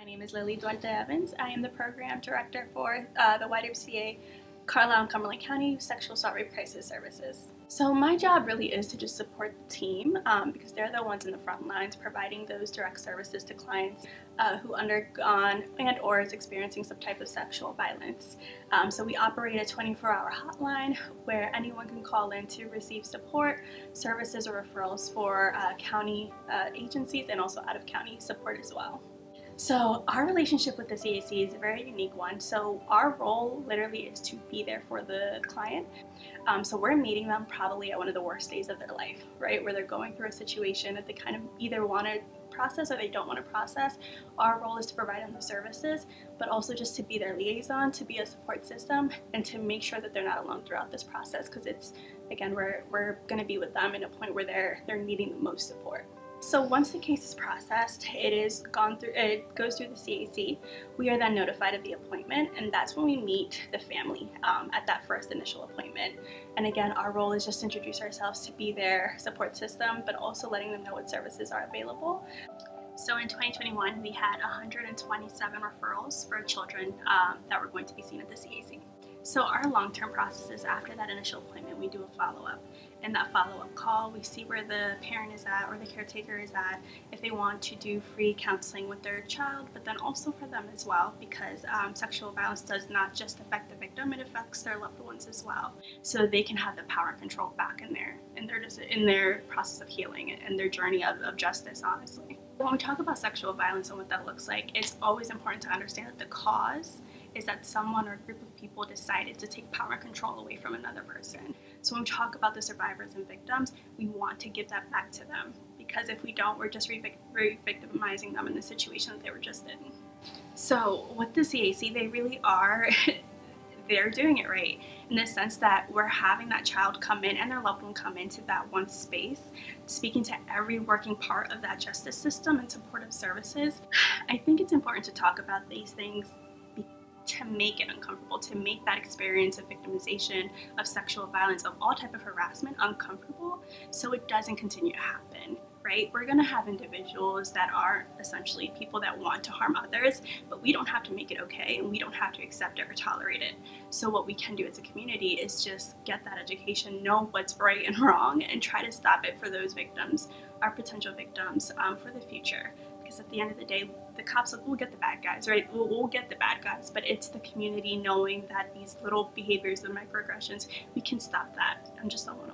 My name is Lily Duarte Evans. I am the program director for the YWCA Carlisle and Cumberland County Sexual Assault Rape Crisis Services. So my job really is to just support the team because they're the ones in the front lines providing those direct services to clients who undergone and or is experiencing some type of sexual violence. So we operate a 24-hour hotline where anyone can call in to receive support, services, or referrals for county agencies and also out-of-county support as well. So our relationship with the CAC is a very unique one. So our role literally is to be there for the client. So we're meeting them probably at one of the worst days of their life, right? Where they're going through a situation that they kind of either want to process or they don't want to process. Our role is to provide them the services, but also just to be their liaison, to be a support system, and to make sure that they're not alone throughout this process. Because it's, again, we're going to be with them in a point where they're needing the most support. So once the case is processed, it goes through the CAC. We are then notified of the appointment, and that's when we meet the family at that first initial appointment. And again, our role is just to introduce ourselves to be their support system, but also letting them know what services are available. So in 2021, we had 127 referrals for children that were going to be seen at the CAC. So our long-term process is after that initial appointment, we do a follow-up. In that follow-up call, we see where the parent is at or the caretaker is at, if they want to do free counseling with their child, but then also for them as well, because sexual violence does not just affect the victim, it affects their loved ones as well. So they can have the power and control back in their process of healing and their journey of justice, honestly. When we talk about sexual violence and what that looks like, it's always important to understand that the cause is that someone or a group of people decided to take power and control away from another person. So when we talk about the survivors and victims, we want to give that back to them, because if we don't, we're just re-victimizing them in the situation that they were just in. So with the CAC, they really are they're doing it right in the sense that we're having that child come in and their loved one come into that one space, speaking to every working part of that justice system and supportive services. I think it's important to talk about these things to make it uncomfortable, to make that experience of victimization, of sexual violence, of all type of harassment uncomfortable, so it doesn't continue to happen, right? We're gonna have individuals that are essentially people that want to harm others, but we don't have to make it okay, and we don't have to accept it or tolerate it. So what we can do as a community is just get that education, know what's right and wrong, and try to stop it for those victims, our potential victims, for the future. Because at the end of the day, the cops will get the bad guys, right? We'll get the bad guys, but it's the community knowing that these little behaviors, the microaggressions, we can stop that. I'm just someone